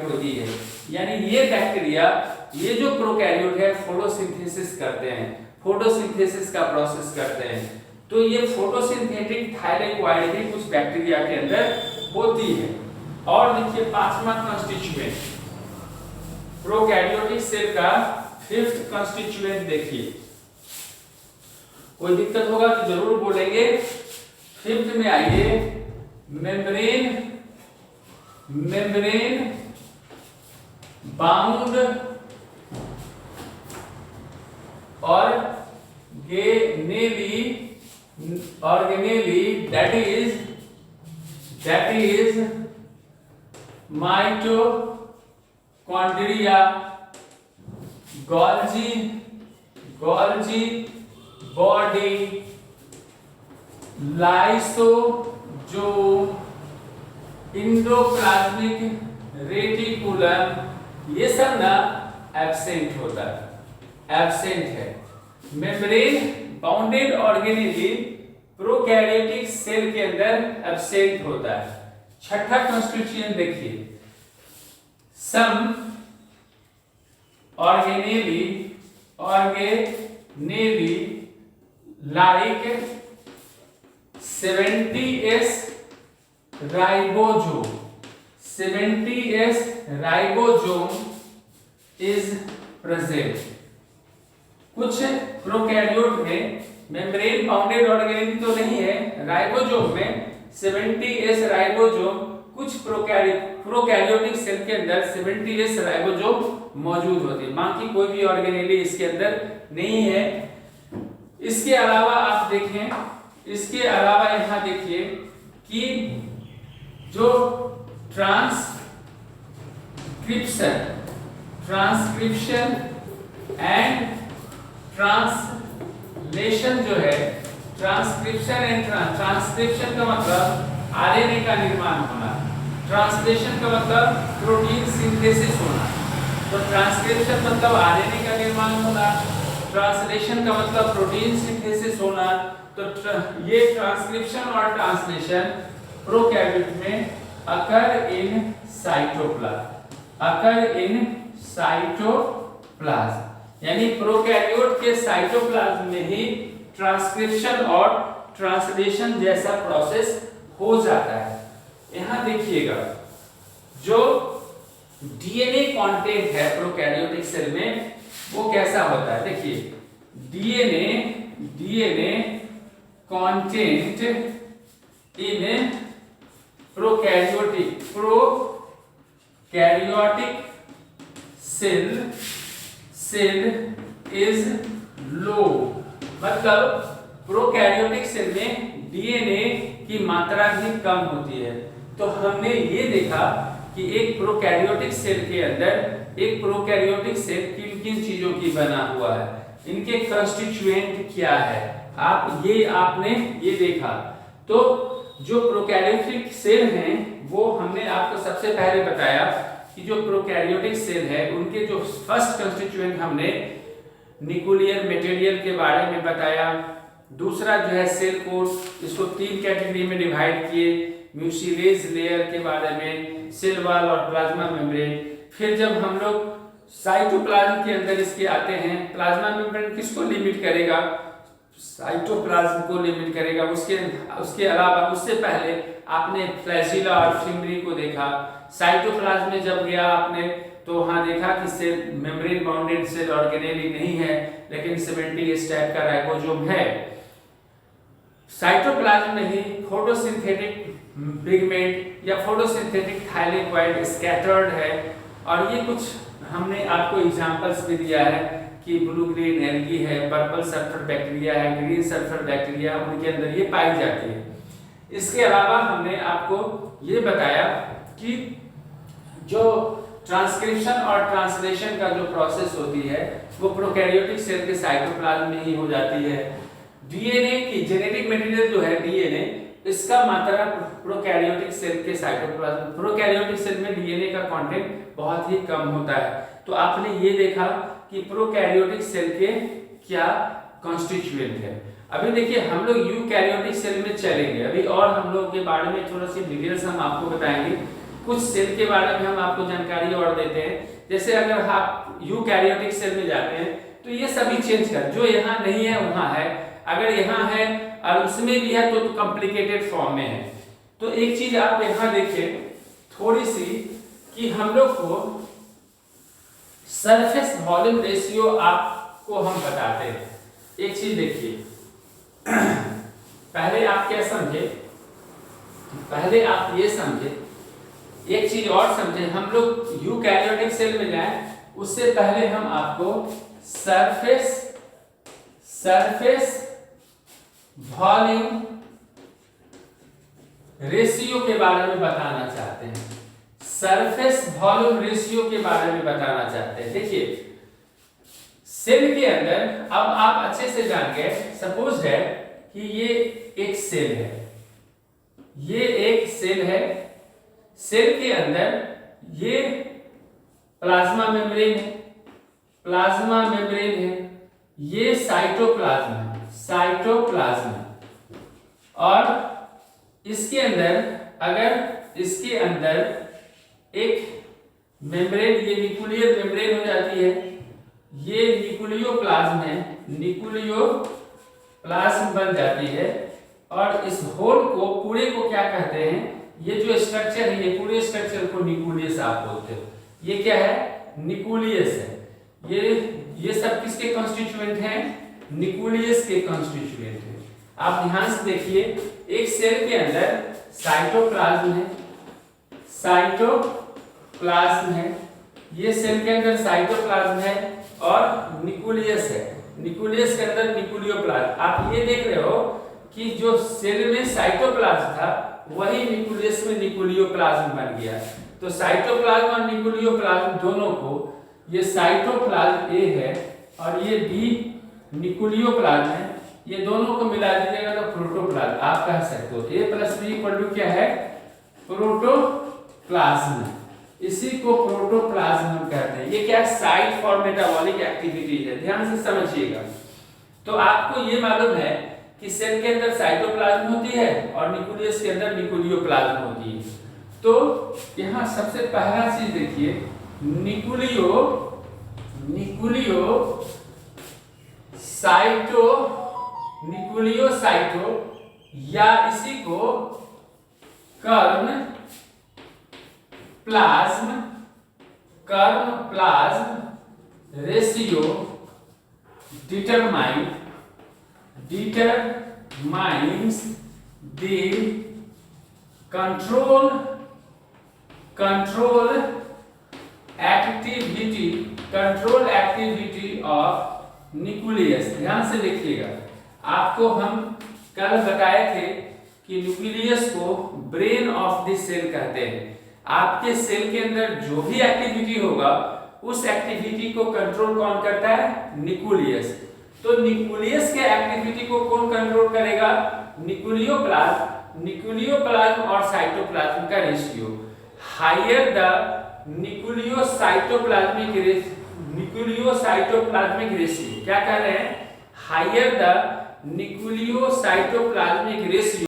होती है। यानी ये बैक्टीरिया, ये जो प्रोकैरियोट है, फोटोसिंथेसिस करते हैं, फोटोसिंथेसिस का प्रोसेस करते हैं। तो ये फोटोसिंथेटिक थायलेकोइड भी कुछ बैक्टीरिया के अंदर होती है। और देखिए पांचवा कंस्टिट्यूएंट, प्रोकैरियोटिक सेल का फिफ्थ कंस्टिट्यूएंट देखिए, कोई दिक्कत होगा तो जरूर बोलेंगे। फिफ्थ में आइए, membrane bound organelle that is mitochondria, Golgi body, lysosome, endoplasmic reticulum, ये सब ना एब्सेंट होता है, एब्सेंट है। Membrane bounded organelle prokaryotic cell के अंदर एब्सेंट होता है। छठा कंस्टिट्यूएंट देखिए, some organelle like 70S ribosome is present. कुछ प्रोकैरियोट में मेम्ब्रेन बाउंडेड ऑर्गेनेली तो नहीं है, राइबोसोम में 70S राइबोसोम, कुछ प्रोकैरियोटिक सेल के अंदर 70S राइबोसोम मौजूद होती है, बाकी कोई भी ऑर्गेनेली इसके अंदर नहीं है। इसके अलावा आप देखें, इसके अलावा यहां देखिए कि जो ट्रांसक्रिप्शन एंड ट्रांसलेशन जो है, ट्रांसक्रिप्शन का मतलब आरएनए का निर्माण होना, ट्रांसलेशन का मतलब प्रोटीन सिंथेसिस होना। तो ट्रांसक्रिप्शन मतलब आरएनए का निर्माण होना, ट्रांसलेशन का मतलब प्रोटीन सिंथेसिस होना। तो ये ट्रांसक्रिप्शन और ट्रांसलेशन प्रोकैरियोट में अकर इन साइटोप्लाज्म, यानी प्रोकैरियोट के साइटोप्लाज्म में ही ट्रांसक्रिप्शन और ट्रांसलेशन जैसा प्रोसेस हो जाता है। यहां देखिएगा जो डीएनए कंटेंट है प्रोकैरियोटिक सेल में वो कैसा होता है। देखिए DNA content in prokaryotic cell is low, मतलब प्रोकैरियोटिक सेल में डीएनए की मात्रा भी कम होती है। तो हमने ये देखा कि एक प्रोकैरियोटिक सेल के अंदर, एक प्रोकैरियोटिक सेल किन किन चीजों की बना हुआ है, इनके कंस्टिट्यूएंट क्या है, आपने ये देखा। तो जो प्रोकैरियोटिक सेल हैं वो हमने आपको सबसे पहले बताया कि जो प्रोकैरियोटिक सेल है उनके जो फर्स्ट कंस्टिट्यूएंट हमने न्यूक्लियर मटेरियल के बारे में बताया। दूसरा जो है सेल कोड, इसको तीन कैटेगरी में डिवाइड किए, म्यूसिलेज लेयर के बारे में, सेल वॉल और प्लाज्मा मेम्ब्रेन। फिर जब हम लोग साइटोप्लाज्म के अंदर इसके आते हैं, प्लाज्मा मेम्ब्रेन किसको लिमिट करेगा, साइटोप्लाज्म को लिमिट करेगा। उसके अलावा उससे पहले आपने फ्लैजिला और फिम्बरी को देखा। साइटोप्लाज्म में जब गया आपने तो वहां देखा कि cell membrane bounded cell organelle नहीं है, लेकिन 70S टाइप का राइबोसोम है। साइटोप्लाज्म में ही फोटोसिंथेटिक पिगमेंट या फोटोसिंथेटिक थायलेकोइड स्कैटर्ड है। और ये कुछ हमने आपको एग्जांपल्स भी दिया है कि ब्लू ग्रीन एल्गी है, पर्पल सल्फर बैक्टीरिया है, ग्रीन सल्फर बैक्टीरिया, उनके अंदर ये पाई जाती है। इसके अलावा हमने आपको ये बताया कि जो ट्रांसक्रिप्शन और ट्रांसलेशन का जो प्रोसेस होती है वो प्रोकैरियोटिक सेल के साइटोप्लाज्म में ही हो जाती है। डीएनए की जेनेटिक मटेरियल जो है डीएनए, इसका मात्रा प्रोकैरियोटिक सेल के साइटोप्लाज्म, प्रोकैरियोटिक सेल में डीएनए का कंटेंट बहुत ही कम होता है। तो आपने ये देखा कि प्रोकैरियोटिक सेल के क्या कॉन्स्टिट्यूएंट है। अभी देखिए हम लोग यूकैरियोटिक सेल में चलेंगे अभी, और हम लोग के बारे में थोड़ा सी डिटेल्स हम आपको बताएंगे। कुछ सेल के बारे में हम आपको जानकारी और देते हैं। जैसे अगर आप यूकैरियोटिक सेल में जाते हैं तो ये सभी चेंज कर, जो यहाँ नहीं है वहाँ है, अगर यहाँ है और उसमें भी है तो कॉम्प्लिकेटेड फॉर्म में है। तो एक चीज आप यहाँ देखिए थोड़ी सी कि हम लोग को सरफेस वॉल्यूम रेशियो आपको हम बताते हैं। एक चीज देखिए, पहले आप क्या समझे, पहले आप ये समझे, एक चीज और समझे, हम लोग यूकैरियोटिक सेल में जाएं उससे पहले हम आपको सरफेस वॉल्यूम रेशियो के बारे में बताना चाहते हैं। सरफेस वॉल्यूम रेशियो के बारे में बताना चाहते हैं। देखिए सेल के अंदर, अब आप अच्छे से जान गए, सपोज है कि ये एक सेल है, ये एक सेल है, सेल के अंदर ये प्लाज्मा मेम्ब्रेन है, प्लाज्मा मेम्ब्रेन है, ये साइटोप्लाज्म है, साइटोप्लाज्म, और इसके अंदर, अगर इसके अंदर एक मेम्ब्रेन, ये न्यूक्लियर मेम्ब्रेन हो जाती है, ये न्यूक्लियोप्लाज्म है, न्यूक्लियोप्लाज्म बन जाती है, और इस होल को, पूरे को क्या कहते हैं, ये जो स्ट्रक्चर है, ये पूरे स्ट्रक्चर को न्यूक्लियस आप बोलते हो। ये क्या है, न्यूक्लियस है। ये सब किसके कॉन्स्टिट्यूएंट हैं, न्यूक्लियस के कॉन्स्टिट्यूएंट हैं। आप ध्यान से देखिए, एक सेल के अंदर साइटोप्लाज्म है, साइटोप्लाज्म है, ये सेल के अंदर साइटोप्लाज्म है और न्यूक्लियस है, न्यूक्लियस के अंदर न्यूक्लियोप्लाज्म। आप ये देख रहे हो कि जो सेल में साइटोप्लाज्म था वही न्यूक्लियस में न्यूक्लियोप्लाज्म बन गया। तो साइटोप्लाज्म और न्यूक्लियोप्लाज्म दोनों को, ये साइटोप्लाज्म ए है और ये बी न्यूक्लियोप्लाज्म है, ये दोनों को मिला दीजिएगा तो प्रोटोप्लाज्म आप कह सकते हो। ए प्लस बी इक्वल टू क्या है, प्रोटोप्लाज्म। इसी को प्रोटोप्लाज्म हम कहते हैं। ये क्या, साइट फॉर मेटाबॉलिक एक्टिविटी है, ध्यान से समझिएगा। तो आपको ये मालूम है कि सेल के अंदर साइटोप्लाज्म होती है और न्यूक्लियस के अंदर न्यूक्लियोप्लाज्म होती है। तो यहाँ सबसे पहला चीज देखिए, न्यूक्लियोसाइटो या इसी को कर्म plasm ratio determines the control activity of nucleus. ध्यान से देखिएगा, आपको हम कल बताए थे कि न्यूक्लियस को ब्रेन ऑफ द सेल कहते हैं। आपके सेल के अंदर जो भी एक्टिविटी होगा उस एक्टिविटी को कंट्रोल कौन करता है, न्यूक्लियस। तो न्यूक्लियस के एक्टिविटी को कौन कंट्रोल करेगा, न्यूक्लियोप्लाज्म और साइटोप्लाज्म का ratio. Higher the nucleocytoplasmic ratio, क्या कह रहे हैं, हायर द न्यूक्लियोसाइटोप्लाज्मिक रेशियो